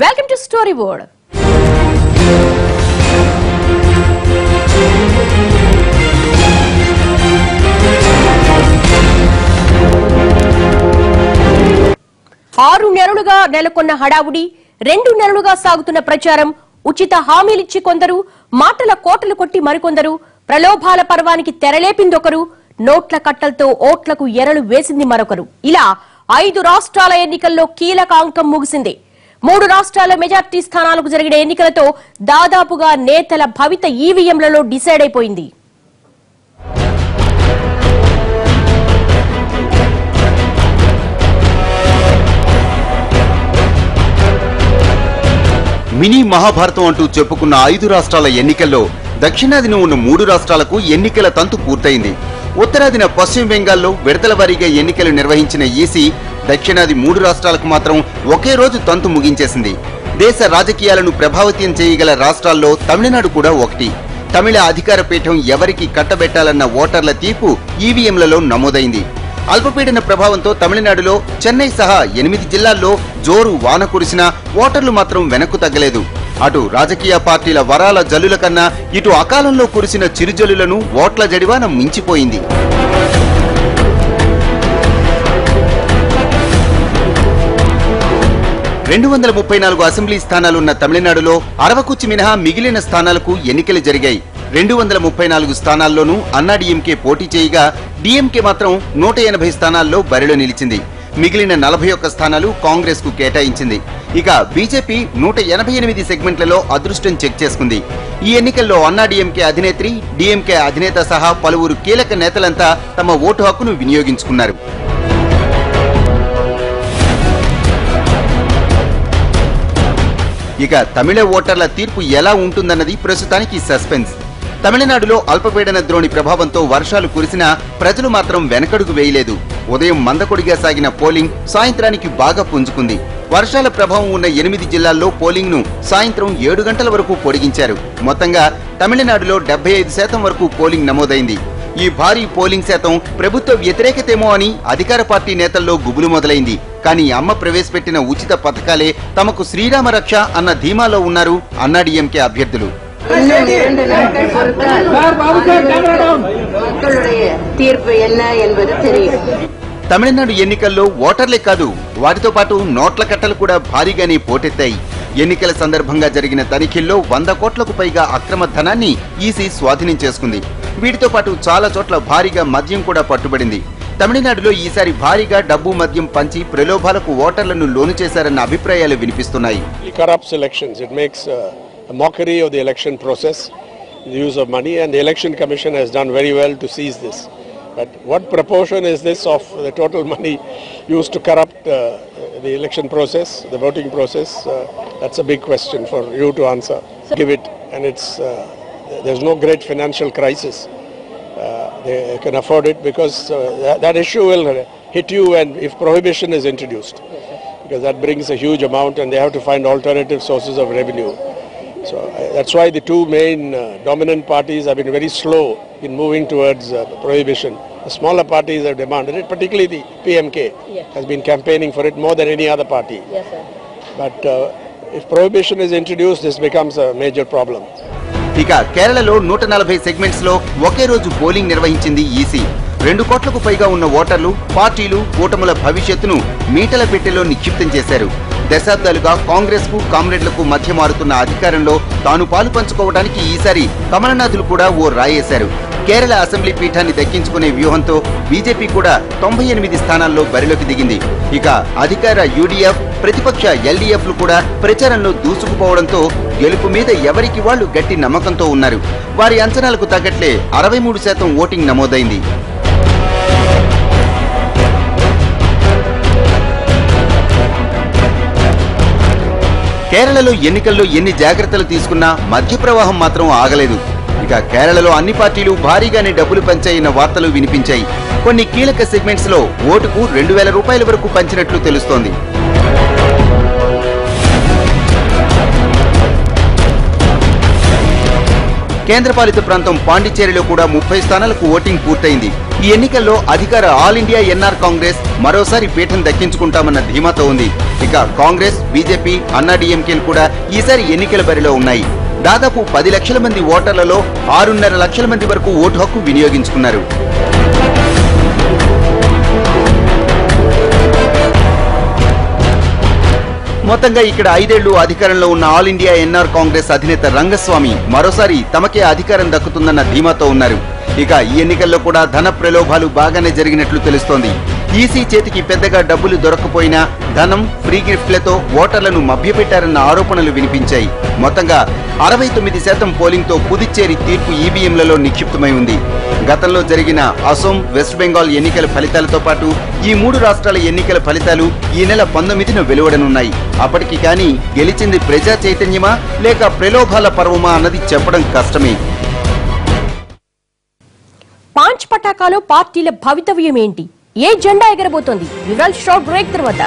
Welcome to Storyboard. ఆరు నెలలుగా నెలకొన్న హడావుడి, 2 నెలలుగా సాగుతున్న ప్రచారం, ఉచిత హామీలిచ్చి కొందరు, మాటల కోటలు కొట్టి మరికొందరు, ప్రలోభాల పర్వానికి తెరలేపిందొకరు, నోట్ల కట్టలతో ఓట్లకు ఎరలు వేసింది మరొకరు. ఇలా 5 రాష్ట్రాల ఎన్నికల్లో కీలక అంకం ముగిసింది. 3 రాష్ట్రాల మెజార్టీ స్థానాలకు జరిగిన ఎన్నికలతో దాదాపుగా నేతల భవిత ఈవీఎంలలో డిసైడ్ అయిపోయింది. మినీ మహాభారతం అంటూ చెప్పుకున్న 5 రాష్ట్రాల ఎన్నికల్లో దక్షిణాదిన ఉన్న 3 రాష్ట్రాలకు ఎన్నికల తంతు పూర్తయింది. ఉత్తరాదిన పశ్చిమ బెంగాల్లో విడతల వారీగా ఎన్నికలు నిర్వహించిన ఈసీ దక్షిణాది 3 రాష్ట్రాలకు మాత్రం ఒకే రోజు తంతు ముగించేసింది. దేశ రాజకీయాలను ప్రభావితం చేయగల రాష్ట్రాల్లో తమిళనాడు కూడా ఒకటి. తమిళ అధికార పీఠం ఎవరికి కట్టబెట్టాలన్న ఓటర్ల తీర్పు ఈవీఎంలలో నమోదైంది. అల్పపీడన ప్రభావంతో తమిళనాడులో చెన్నై సహా 8 జిల్లాల్లో జోరు వాన కురిసినా ఓటర్లు మాత్రం వెనక్కు తగ్గలేదు. అటు రాజకీయ పార్టీల వరాల జల్లుల కన్నా ఇటు అకాలంలో కురిసిన చిరుజల్లులను ఓట్ల జడివాన మించిపోయింది. (234) అసెంబ్లీ స్థానాలున్న తమిళనాడులో అరవకుచ్చి మినహా మిగిలిన స్థానాలకు ఎన్నికలు జరిగాయి. 234 స్థానాల్లోనూ అన్నాడీఎంకే పోటీ చేయగా డీఎంకే మాత్రం 180 స్థానాల్లో బరిలో నిలిచింది. మిగిలిన 41 స్థానాలు కాంగ్రెస్ కు కేటాయించింది. ఇక బీజేపీ 188 సెగ్మెంట్లలో అదృష్టం చెక్ చేసుకుంది. ఈ ఎన్నికల్లో అన్నాడీఎంకే అధినేత్రి, డీఎంకే అధినేత సహా పలువురు కీలక నేతలంతా తమ ఓటు హక్కును వినియోగించుకున్నారు. ఇక తమిళ ఓటర్ల తీర్పు ఎలా ఉంటుందన్నది ప్రస్తుతానికి సస్పెన్స్. తమిళనాడులో అల్పపీడన ద్రోణి ప్రభావంతో వర్షాలు కురిసినా ప్రజలు మాత్రం వెనకడుగు వేయలేదు. ఉదయం మందకొడిగా సాగిన పోలింగ్ సాయంత్రానికి బాగా పుంజుకుంది. వర్షాల ప్రభావం ఉన్న 8 జిల్లాల్లో పోలింగ్ ను సాయంత్రం 7 గంటల వరకు పొడిగించారు. మొత్తంగా తమిళనాడులో 75% వరకు పోలింగ్ నమోదైంది. ఈ భారీ పోలింగ్ శాతం ప్రభుత్వ వ్యతిరేకతేమో అని అధికార పార్టీ నేతల్లో గుబులు మొదలైంది. కానీ అమ్మ ప్రవేశపెట్టిన ఉచిత పథకాలే తమకు శ్రీరామ రక్ష అన్న ధీమాలో ఉన్నారు అన్నాడీఎంకే అభ్యర్థులు. తమిళనాడు ఎన్నికల్లో ఓటర్లే కాదు, వాటితో పాటు నోట్ల కట్టలు కూడా భారీగానే పోటెత్తాయి. ఎన్నికల సందర్భంగా జరిగిన తనిఖీల్లో 100 కోట్లకు పైగా అక్రమ ధనాన్ని ఈసీ స్వాధీనం చేసుకుంది. వీటితో పాటు చాలా చోట్ల భారీగా మద్యం కూడా పట్టుబడింది. తమిళనాడులో ఈసారి భారీగా డబ్బు మద్యం పంచి ప్రలోభాలకు ఓటర్లను లోను చేశారన్న అభిప్రాయాలు వినిపిస్తున్నాయి. A mockery of the election process, the use of money, and the election commission has done very well to seize this. But what proportion is this of the total money used to corrupt the election process, the voting process? That's a big question for you to answer. Give it, and there's no great financial crisis. They can afford it because that issue will hit you, and if prohibition is introduced, because that brings a huge amount, and they have to find alternative sources of revenue. So that's why the two main dominant parties have been very slow in moving towards prohibition. The smaller parties have demanded it, particularly the PMK has been campaigning for it more than any other party. Yes, sir. But if prohibition is introduced, this becomes a major problem. ఇక కేరళలో 140 segments లో ఒకే రోజు polling నిర్వహించింది EC. 2 కోట్లకు పైగా ఉన్న ఓటర్లు పార్టీలు కూటముల భవిష్యత్తును మీటల పెట్టెలో నిక్షిప్తం చేశారు. దశాబ్దాలుగా కాంగ్రెస్ కు కామ్రేడ్లకు మధ్య మారుతున్న అధికారంలో తాను పాలు పంచుకోవడానికి ఈసారి కమలనాథులు కూడా ఓ రాయేశారు. కేరళ అసెంబ్లీ పీఠాన్ని దక్కించుకునే వ్యూహంతో బీజేపీ కూడా 98 స్థానాల్లో బరిలోకి దిగింది. ఇక అధికార యూడీఎఫ్, ప్రతిపక్ష ఎల్డీఎఫ్లు కూడా ప్రచారంలో దూసుకుపోవడంతో గెలుపు మీద ఎవరికి వాళ్లు గట్టి నమ్మకంతో ఉన్నారు. వారి అంచనాలకు తగ్గట్లే 63% ఓటింగ్ నమోదైంది. కేరళలో ఎన్నికల్లో ఎన్ని జాగ్రత్తలు తీసుకున్నా మధ్య ప్రవాహం మాత్రం ఆగలేదు. ఇక కేరళలో అన్ని పార్టీలు భారీగానే డబ్బులు పంచాయన్న వార్తలు వినిపించాయి. కొన్ని కీలక సెగ్మెంట్స్ లో ఓటుకు 2000 రూపాయల వరకు పంచినట్లు తెలుస్తోంది. కేంద్రపాలిత ప్రాంతం పాండిచ్చేరిలో కూడా 30 స్థానాలకు ఓటింగ్ పూర్తయింది. ఈ ఎన్నికల్లో అధికార ఆల్ ఇండియా ఎన్ఆర్ కాంగ్రెస్ మరోసారి పీఠం దక్కించుకుంటామన్న ధీమాతో ఉంది. ఇక కాంగ్రెస్, బీజేపీ, అన్నాడీఎంకేలు కూడా ఈసారి ఎన్నికల బరిలో ఉన్నాయి. దాదాపు 10 లక్షల మంది ఓటర్లలో 6.5 లక్షల మంది వరకు ఓటు హక్కు వినియోగించుకున్నారు. మొత్తంగా ఇక్కడ 5 ఏళ్లు అధికారంలో ఉన్న ఆల్ ఇండియా ఎన్ఆర్ కాంగ్రెస్ అధినేత రంగస్వామి మరోసారి తమకే అధికారం దక్కుతుందన్న ధీమాతో ఉన్నారు. ఇక ఈ ఎన్నికల్లో కూడా ధన ప్రలోభాలు బాగానే జరిగినట్లు తెలుస్తోంది. ఈసీ చేతికి పెద్దగా డబ్బులు దొరక్కపోయినా ధనం, ఫ్రీ గిఫ్ట్లతో ఓటర్లను మభ్యపెట్టారన్న ఆరోపణలు వినిపించాయి. మొత్తంగా 69% పోలింగ్తో పుదుచ్చేరి తీర్పు ఈవీఎంలలో నిక్షిప్తమై ఉంది. గతంలో జరిగిన అసోం, వెస్ట్ బెంగాల్ ఎన్నికల ఫలితాలతో పాటు ఈ 3 రాష్ట్రాల ఎన్నికల ఫలితాలు ఈ నెల 19న వెలువడనున్నాయి. అప్పటికి కానీ గెలిచింది ప్రజా చైతన్యమా లేక ప్రలోభాల పర్వమా అన్నది చెప్పడం కష్టమే. పాంచ్ పటాకాలో పార్టీల భవితవ్యం ఏంటి? ఏ జెండా ఎగరబోతోంది? వివరాలు షార్ట్ బ్రేక్ తర్వాత.